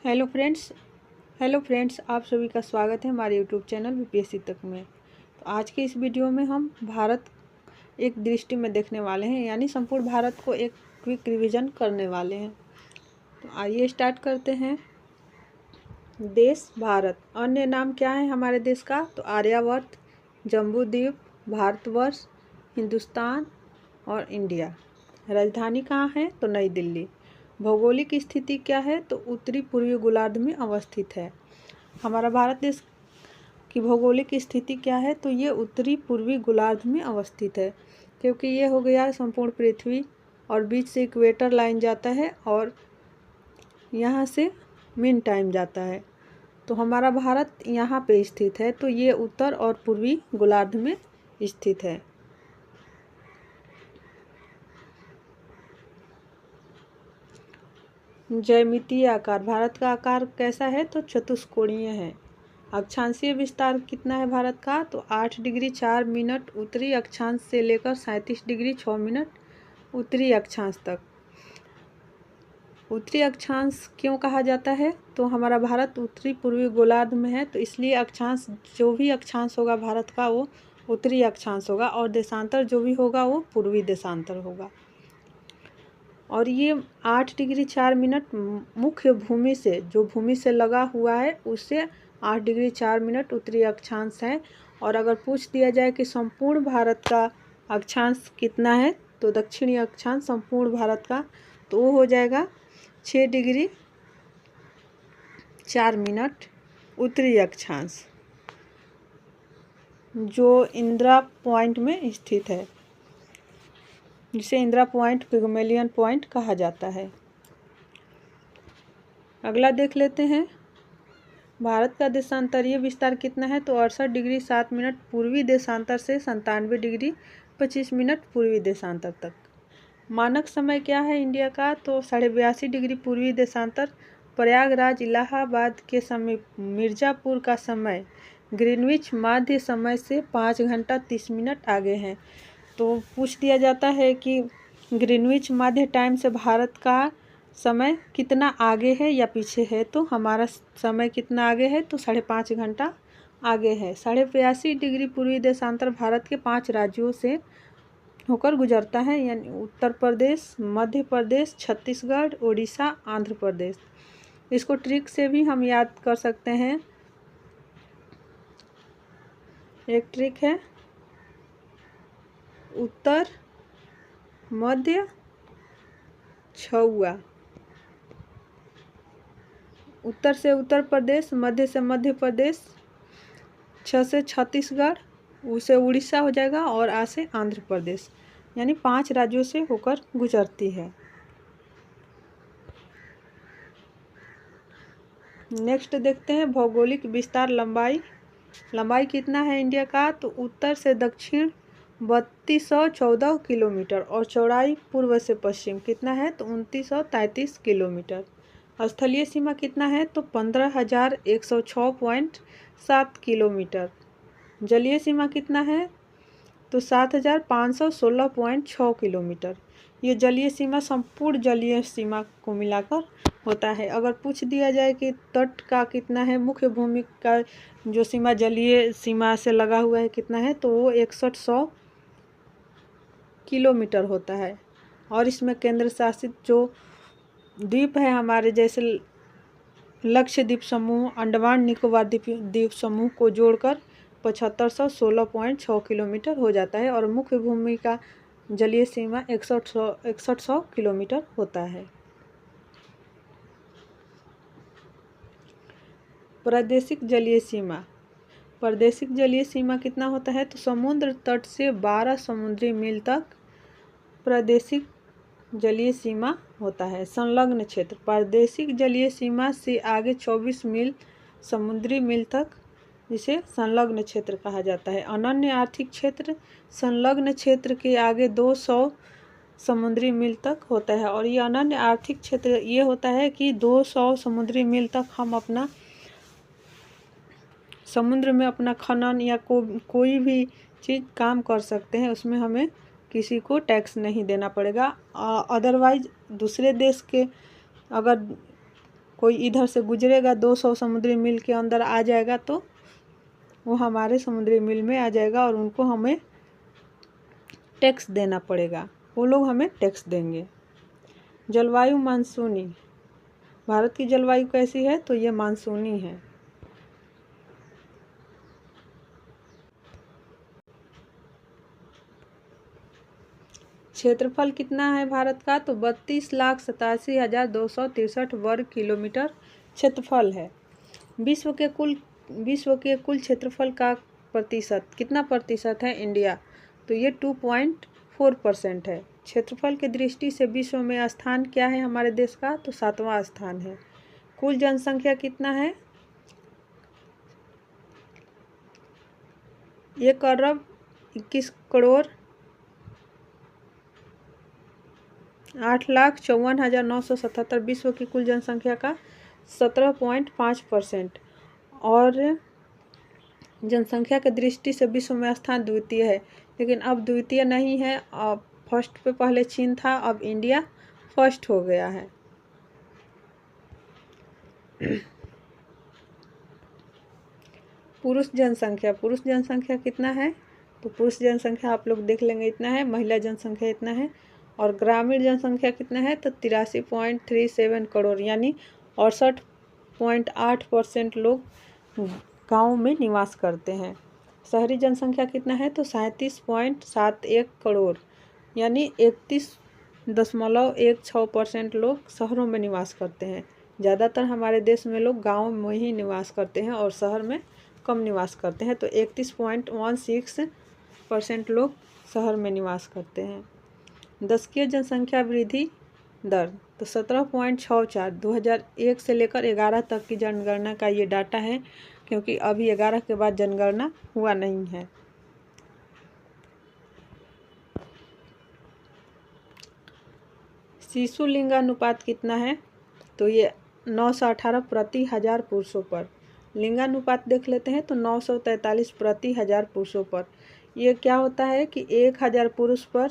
Hello friends आप सभी का स्वागत है हमारे यूट्यूब चैनल बीपीएससी तक में। तो आज के इस वीडियो में हम भारत एक दृष्टि में देखने वाले हैं, यानी संपूर्ण भारत को एक क्विक रिवीजन करने वाले हैं। तो आइए स्टार्ट करते हैं। देश भारत, अन्य नाम क्या है हमारे देश का? तो आर्यावर्त, जम्बूद्वीप, भारतवर्ष, हिंदुस्तान और इंडिया। राजधानी कहाँ है? तो नई दिल्ली। भौगोलिक स्थिति क्या है? तो उत्तरी पूर्वी गोलार्ध में अवस्थित है। हमारा भारत देश की भौगोलिक स्थिति क्या है? तो ये उत्तरी पूर्वी गोलार्ध में अवस्थित है, क्योंकि ये हो गया संपूर्ण पृथ्वी और बीच से इक्वेटर लाइन जाता है और यहाँ से मीन टाइम जाता है। तो हमारा भारत यहाँ पे स्थित है, तो ये उत्तर और पूर्वी गोलार्ध में स्थित है। ज्यामितीय आकार, भारत का आकार कैसा है? तो चतुष्कोणीय है। अक्षांशीय विस्तार कितना है भारत का? तो 8 डिग्री 4 मिनट उत्तरी अक्षांश से लेकर 37 डिग्री 6 मिनट उत्तरी अक्षांश तक। उत्तरी अक्षांश क्यों कहा जाता है? तो हमारा भारत उत्तरी पूर्वी गोलार्ध में है, तो इसलिए अक्षांश, जो भी अक्षांश होगा भारत का वो उत्तरी अक्षांश होगा, और देशांतर जो भी होगा वो पूर्वी देशांतर होगा। और ये 8 डिग्री 4 मिनट मुख्य भूमि से, जो भूमि से लगा हुआ है उससे 8 डिग्री 4 मिनट उत्तरी अक्षांश है। और अगर पूछ दिया जाए कि संपूर्ण भारत का अक्षांश कितना है, तो दक्षिणी अक्षांश संपूर्ण भारत का, तो वो हो जाएगा 6 डिग्री 4 मिनट उत्तरी अक्षांश, जो इंदिरा पॉइंट में स्थित है, जिसे इंदिरा पॉइंट, पिग्मेलियन पॉइंट कहा जाता है। अगला देख लेते हैं, भारत का देशांतरीय विस्तार कितना है? तो 68 डिग्री 7 मिनट पूर्वी देशांतर से 97 डिग्री 25 मिनट पूर्वी देशांतर तक। मानक समय क्या है इंडिया का? तो 82.5 डिग्री पूर्वी देशांतर, प्रयागराज इलाहाबाद के समीप मिर्ज़ापुर का समय ग्रीनविच माध्य समय से 5 घंटा 30 मिनट आगे है। तो पूछ दिया जाता है कि ग्रीनविच माध्य टाइम से भारत का समय कितना आगे है या पीछे है? तो हमारा समय कितना आगे है? तो 5.5 घंटा आगे है। 82.5 डिग्री पूर्वी देशांतर भारत के 5 राज्यों से होकर गुजरता है, यानी उत्तर प्रदेश, मध्य प्रदेश, छत्तीसगढ़, उड़ीसा, आंध्र प्रदेश। इसको ट्रिक से भी हम याद कर सकते हैं। एक ट्रिक है, उत्तर मध्य छुआ। उत्तर से उत्तर प्रदेश, मध्य से मध्य प्रदेश, छ से छत्तीसगढ़, उसे उड़ीसा हो जाएगा, और आ से आंध्र प्रदेश, यानी 5 राज्यों से होकर गुजरती है। नेक्स्ट देखते हैं, भौगोलिक विस्तार लंबाई कितना है इंडिया का? तो उत्तर से दक्षिण 3214 किलोमीटर, और चौड़ाई पूर्व से पश्चिम कितना है? तो 2933 किलोमीटर। स्थलीय सीमा कितना है? तो 15,106.7 किलोमीटर। जलीय सीमा कितना है? तो 7,516.6 किलोमीटर। ये जलीय सीमा संपूर्ण जलीय सीमा को मिलाकर होता है। अगर पूछ दिया जाए कि तट का कितना है, मुख्य भूमि का जो सीमा जलीय सीमा से लगा हुआ है कितना है, तो वो 6100 किलोमीटर होता है। और इसमें केंद्र शासित जो द्वीप है हमारे, जैसे लक्षद्वीप समूह, अंडमान निकोबार द्वीप समूह को जोड़कर 7516.6 किलोमीटर हो जाता है, और मुख्य भूमि का जलीय सीमा 6100 किलोमीटर होता है। प्रादेशिक जलीय सीमा कितना होता है? तो समुद्र तट से 12 समुद्री मील तक प्रादेशिक जलीय सीमा होता है। संलग्न क्षेत्र, प्रादेशिक जलीय सीमा से आगे 24 मील समुद्री मील तक, जिसे संलग्न क्षेत्र कहा जाता है। अनन्य आर्थिक क्षेत्र, संलग्न क्षेत्र के आगे 200 समुद्री मील तक होता है। और ये अनन्य आर्थिक क्षेत्र ये होता है कि 200 समुद्री मील तक हम अपना समुद्र में अपना खनन या कोई भी चीज़ काम कर सकते हैं, उसमें हमें किसी को टैक्स नहीं देना पड़ेगा। अदरवाइज दूसरे देश के अगर कोई इधर से गुजरेगा 200 समुद्री मील के अंदर आ जाएगा तो वो हमारे समुद्री मील में आ जाएगा और उनको हमें टैक्स देना पड़ेगा, वो लोग हमें टैक्स देंगे। जलवायु मानसूनी, भारत की जलवायु कैसी है? तो ये मानसूनी है। क्षेत्रफल कितना है भारत का? तो 32,87,263 वर्ग किलोमीटर क्षेत्रफल है। विश्व के कुल क्षेत्रफल का प्रतिशत कितना प्रतिशत है इंडिया? तो ये 2.4% है। क्षेत्रफल की दृष्टि से विश्व में स्थान क्या है हमारे देश का? तो 7वां स्थान है। कुल जनसंख्या कितना है? 1,51,977 विश्व की कुल जनसंख्या का 17.5%। और जनसंख्या की दृष्टि से विश्व में स्थान द्वितीय है, लेकिन अब द्वितीय नहीं है। अब फर्स्ट पे पहले चीन था, अब इंडिया फर्स्ट हो गया है। पुरुष जनसंख्या कितना है? तो पुरुष जनसंख्या आप लोग देख लेंगे इतना है, महिला जनसंख्या इतना है। और ग्रामीण जनसंख्या कितना है? तो 83.37 करोड़, यानी 68.8% लोग गाँव में निवास करते हैं। शहरी जनसंख्या कितना है? तो 37.71 करोड़, यानी 31.16% लोग शहरों में निवास करते हैं। ज़्यादातर हमारे देश में लोग गाँव में ही निवास करते हैं और शहर में कम निवास करते हैं। तो 31.16% लोग शहर में निवास करते हैं। दशकीय जनसंख्या वृद्धि दर तो 17.64, 2001 से लेकर 11 तक की जनगणना का ये डाटा है, क्योंकि अभी 11 के बाद जनगणना हुआ नहीं है। शिशु लिंगानुपात कितना है? तो ये 918 प्रति 1000 पुरुषों पर। लिंगानुपात देख लेते हैं तो 943 प्रति 1000 पुरुषों पर। ये क्या होता है कि 1000 पुरुष पर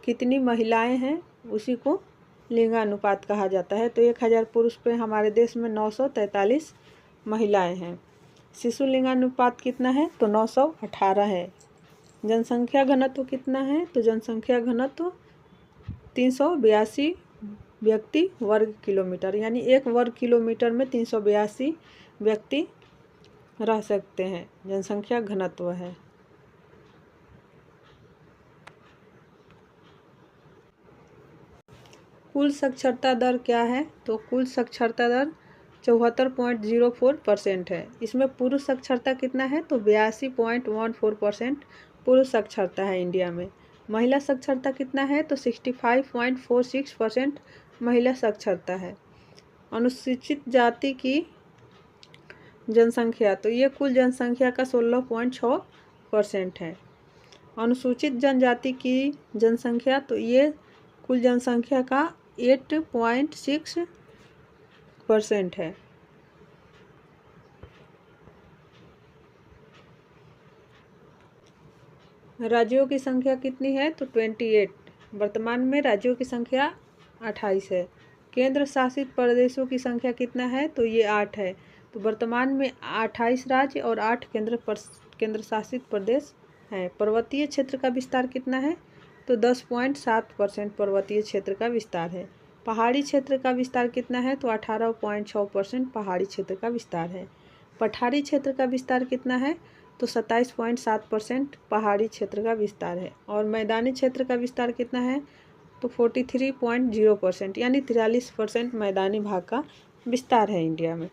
कितनी महिलाएं हैं, उसी को लिंगानुपात कहा जाता है। तो 1000 पुरुष पे हमारे देश में 943 महिलाएं हैं। शिशु लिंगानुपात कितना है? तो 918 है। जनसंख्या घनत्व कितना है? तो जनसंख्या घनत्व 382 व्यक्ति वर्ग किलोमीटर, यानी 1 वर्ग किलोमीटर में 382 व्यक्ति रह सकते हैं, जनसंख्या घनत्व है। कुल साक्षरता दर क्या है? तो कुल साक्षरता दर 74.04% है। इसमें पुरुष साक्षरता कितना है? तो 82.14% पुरुष साक्षरता है इंडिया में। महिला साक्षरता कितना है? तो 65.46% महिला साक्षरता है। अनुसूचित जाति की जनसंख्या तो ये कुल जनसंख्या का 16.6% है। अनुसूचित जनजाति की जनसंख्या तो ये कुल जनसंख्या का 8.6% है। राज्यों की संख्या कितनी है? तो 28। वर्तमान में राज्यों की संख्या 28 है। केंद्र शासित प्रदेशों की संख्या कितना है? तो ये 8 है। तो वर्तमान में 28 राज्य और 8 केंद्र शासित प्रदेश हैं। पर्वतीय क्षेत्र का विस्तार कितना है? तो 10.7% पर्वतीय क्षेत्र का विस्तार है। पहाड़ी क्षेत्र का विस्तार कितना है? तो 18.6% पहाड़ी क्षेत्र का विस्तार है। पठारी क्षेत्र का विस्तार कितना है? तो 27.7% पहाड़ी क्षेत्र का विस्तार है। और मैदानी क्षेत्र का विस्तार कितना है? तो 43.0%, यानी 43% मैदानी भाग का विस्तार है इंडिया में।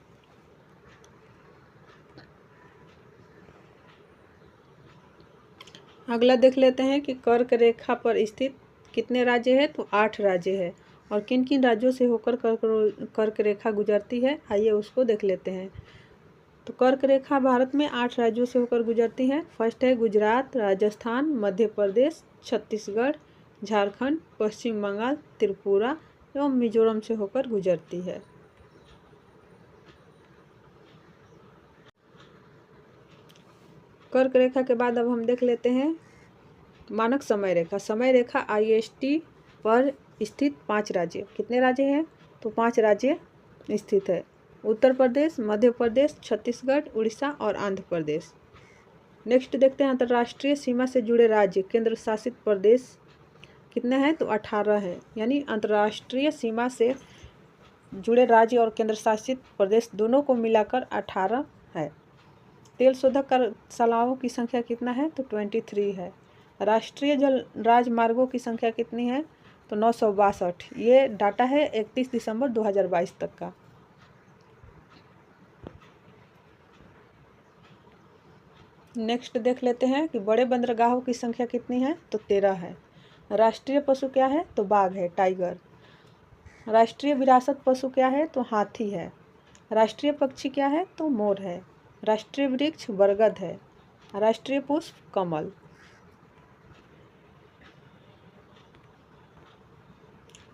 अगला देख लेते हैं कि कर्क रेखा पर स्थित कितने राज्य हैं? तो 8 राज्य है। और किन किन राज्यों से होकर कर्क रेखा गुजरती है, आइए उसको देख लेते हैं। तो कर्क रेखा भारत में 8 राज्यों से होकर गुजरती है। फर्स्ट है गुजरात, राजस्थान, मध्य प्रदेश, छत्तीसगढ़, झारखंड, पश्चिम बंगाल, त्रिपुरा एवं मिजोरम से होकर गुजरती है। कर्क रेखा के बाद अब हम देख लेते हैं मानक समय रेखा। समय रेखा IST पर स्थित 5 राज्य। कितने राज्य हैं? तो 5 राज्य स्थित है? उत्तर प्रदेश, मध्य प्रदेश, छत्तीसगढ़, उड़ीसा और आंध्र प्रदेश। नेक्स्ट देखते हैं अंतर्राष्ट्रीय सीमा से जुड़े राज्य केंद्र शासित प्रदेश कितने हैं? तो 18 है। यानी अंतर्राष्ट्रीय सीमा से जुड़े राज्य और केंद्र शासित प्रदेश दोनों को मिलाकर 18 है। तेल शोधक शालाओं की संख्या कितना है? तो 23 है। राष्ट्रीय जल राजमार्गों की संख्या कितनी है? तो 962। ये डाटा है 31 दिसंबर 2022 तक का। नेक्स्ट देख लेते हैं कि बड़े बंदरगाहों की संख्या कितनी है? तो 13 है। राष्ट्रीय पशु क्या है? तो बाघ है, टाइगर। राष्ट्रीय विरासत पशु क्या है? तो हाथी है। राष्ट्रीय पक्षी क्या है? तो मोर है। राष्ट्रीय वृक्ष बरगद है। राष्ट्रीय पुष्प कमल।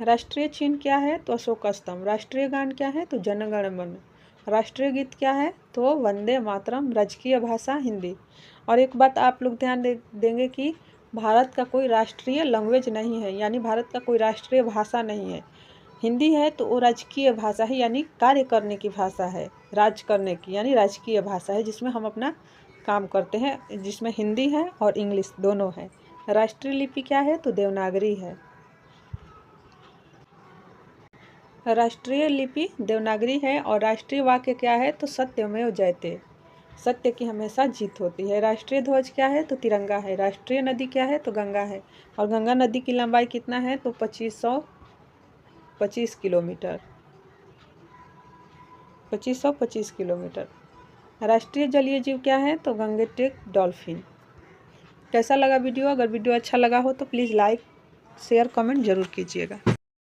राष्ट्रीय चिन्ह क्या है? तो अशोक स्तंभ। राष्ट्रीय गान क्या है? तो जन गण मन। राष्ट्रीय गीत क्या है? तो वंदे मातरम। राजकीय भाषा हिंदी। और एक बात आप लोग ध्यान देंगे कि भारत का कोई राष्ट्रीय लैंग्वेज नहीं है, यानी भारत का कोई राष्ट्रीय भाषा नहीं है। हिंदी है तो वो राजकीय भाषा है, यानी कार्य करने की भाषा है, राज करने की, यानी राजकीय भाषा है जिसमें हम अपना काम करते हैं, जिसमें हिंदी है और इंग्लिश दोनों है। राष्ट्रीय लिपि क्या है? तो देवनागरी है। राष्ट्रीय लिपि देवनागरी है। और राष्ट्रीय वाक्य क्या है? तो सत्यमेव जयते, सत्य की हमेशा जीत होती है। राष्ट्रीय ध्वज क्या है? तो तिरंगा है। राष्ट्रीय नदी क्या है? तो गंगा है। और गंगा नदी की लंबाई कितना है? तो 2525 किलोमीटर। 2525 किलोमीटर। राष्ट्रीय जलीय जीव क्या है? तो गंगेटिक डॉल्फिन। कैसा लगा वीडियो? अगर वीडियो अच्छा लगा हो तो प्लीज़ लाइक शेयर कमेंट जरूर कीजिएगा।